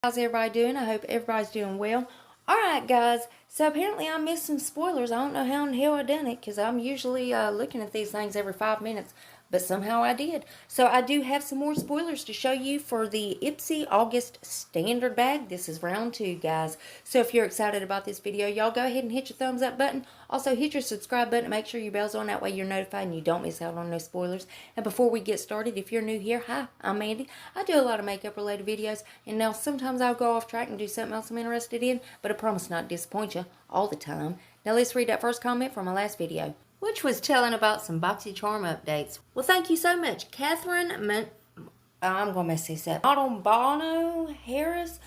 How's everybody doing? I hope everybody's doing well. Alright guys, so apparently I missed some spoilers. I don't know how in the hell I done it because I'm usually looking at these things every 5 minutes. But somehow I did. So I do have some more spoilers to show you for the Ipsy August Standard Bag. This is round 2, guys. So if you're excited about this video, y'all go ahead and hit your thumbs up button. Also hit your subscribe button. Make sure your bell's on. That way you're notified and you don't miss out on no spoilers. And before we get started, if you're new here, hi, I'm Mandy. I do a lot of makeup related videos. And now sometimes I'll go off track and do something else I'm interested in. But I promise not to disappoint you all the time. Now let's read that first comment from my last video, which was telling about some BoxyCharm updates. Well, thank you so much, Catherine. I'm gonna mess this up. Autobono Harris.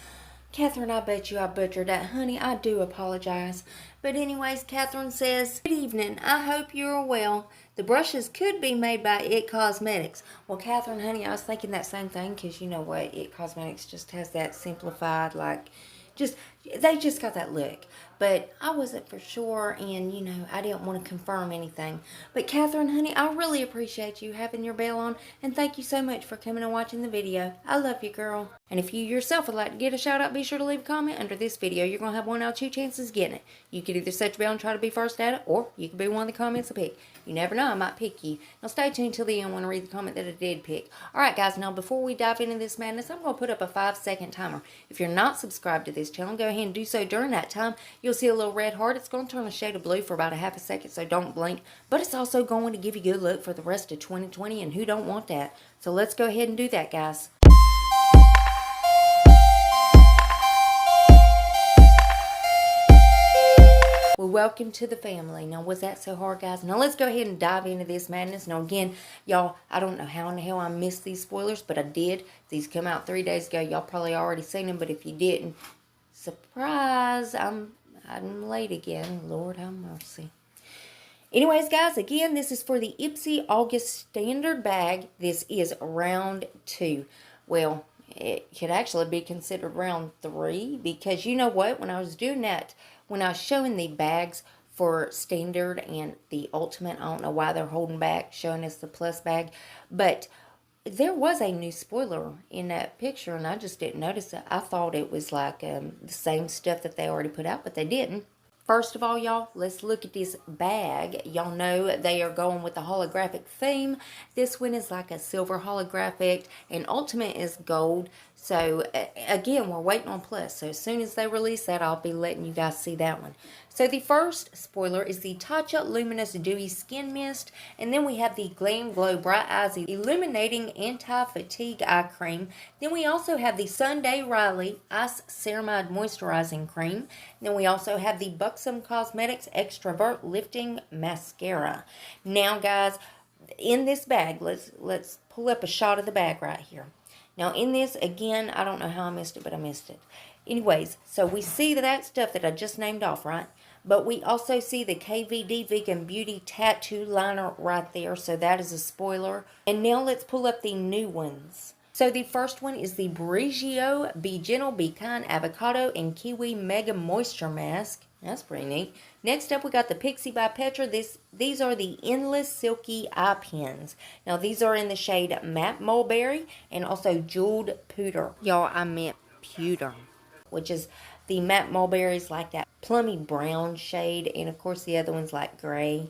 Catherine, I bet you I butchered that, honey. I do apologize. But anyways, Catherine says, "Good evening. I hope you're well. The brushes could be made by It Cosmetics." Well, Catherine, honey, I was thinking that same thing because you know what? It Cosmetics just has that simplified, like, they just got that look. But I wasn't for sure, and, you know, I didn't want to confirm anything. But, Catherine, honey, I really appreciate you having your bell on, and thank you so much for coming and watching the video. I love you, girl. And if you yourself would like to get a shout-out, be sure to leave a comment under this video. You're going to have 1 out of 2 chances of getting it. You could either set your bell and try to be first at it, or you could be one of the comments I pick. You never know, I might pick you. Now, stay tuned till the end when I read the comment that I did pick. Alright, guys, now before we dive into this madness, I'm going to put up a 5-second timer. If you're not subscribed to this channel, go ahead and do so during that time. You'll see a little red heart. It's going to turn a shade of blue for about a half a second, so don't blink. But it's also going to give you good luck for the rest of 2020, and who don't want that? So let's go ahead and do that, guys. Well, welcome to the family. Now, was that so hard, guys? Now, let's go ahead and dive into this madness. Now, again, y'all, I don't know how in the hell I missed these spoilers, but I did. These come out 3 days ago. Y'all probably already seen them, but if you didn't, surprise, I'm late again. Lord have mercy. Anyways, guys, again, this is for the Ipsy August Standard Bag. This is round 2. Well, it could actually be considered round 3 because you know what? When I was doing that, when I was showing the bags for Standard and the Ultimate, I don't know why they're holding back, showing us the Plus bag, but there was a new spoiler in that picture, and I just didn't notice it. I thought it was like the same stuff that they already put out, but they didn't. First of all, y'all, let's look at this bag. Y'all know they are going with the holographic theme. This one is like a silver holographic, and Ultimate is gold. So, again, we're waiting on Plus. So, as soon as they release that, I'll be letting you guys see that one. So, the first spoiler is the Tatcha Luminous Dewy Skin Mist. And then we have the Glam Glow Bright Eyes Illuminating Anti-Fatigue Eye Cream. Then we also have the Sunday Riley Ice Ceramide Moisturizing Cream. Then we also have the Buxom Cosmetics Extrovert Lifting Mascara. Now, guys, in this bag, let's pull up a shot of the bag right here. Now, in this, again, I don't know how I missed it, but I missed it. Anyways, so we see that stuff that I just named off, right? But we also see the KVD Vegan Beauty Tattoo Liner right there, so that is a spoiler. And now let's pull up the new ones. So the first one is the Briogeo Be Gentle, Be Kind Avocado and Kiwi Mega Moisture Mask. That's pretty neat. Next up, we got the Pixie by Petra. These are the Endless Silky Eye Pens. Now, these are in the shade Matte Mulberry and also Jeweled Pewter. Y'all, I meant pewter, which is the Matte Mulberry is like that plummy brown shade. And, of course, the other one's like gray.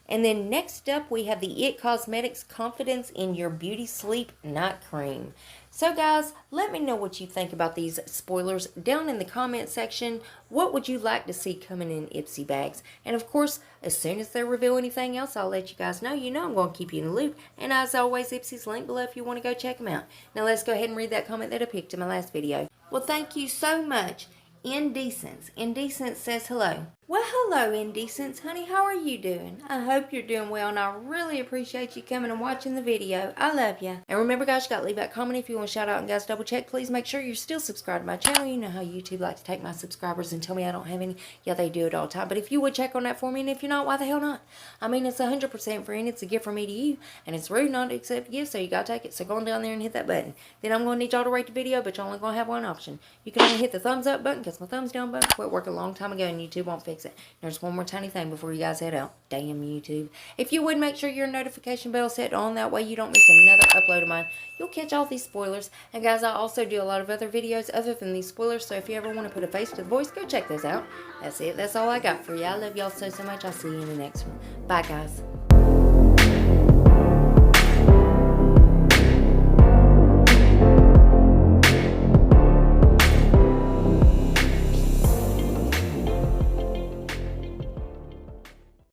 And then next up, we have the It Cosmetics Confidence in Your Beauty Sleep Night Cream. So, guys, let me know what you think about these spoilers down in the comment section. What would you like to see coming in Ipsy bags? And, of course, as soon as they reveal anything else, I'll let you guys know. You know I'm going to keep you in the loop. And, as always, Ipsy's link below if you want to go check them out. Now, let's go ahead and read that comment that I picked in my last video. Well, thank you so much. Indecence. Indecence says hello. Well, hello, Indecence. Honey, how are you doing? I hope you're doing well, and I really appreciate you coming and watching the video. I love you. And remember, guys, you got to leave that comment if you want to shout out. And, guys, double check. Please make sure you're still subscribed to my channel. You know how YouTube likes to take my subscribers and tell me I don't have any. Yeah, they do it all the time. But if you would check on that for me, and if you're not, why the hell not? I mean, it's 100% free, and it's a gift from me to you. And it's rude not to accept a gift, so you got to take it. So go on down there and hit that button. Then I'm going to need y'all to rate the video, but you're only going to have one option. You can only hit the thumbs up button because my thumbs down button quit working a long time ago, and YouTube won't fix it. fix it. There's one more tiny thing before you guys head out. Damn YouTube. If you would make sure your notification bell set on, that way you don't miss another upload of mine. You'll catch all these spoilers. And guys, I also do a lot of other videos other than these spoilers, so if you ever want to put a face to the voice, go check those out. That's it. That's all I got for you. I love y'all so much. I'll see you in the next one. Bye, guys.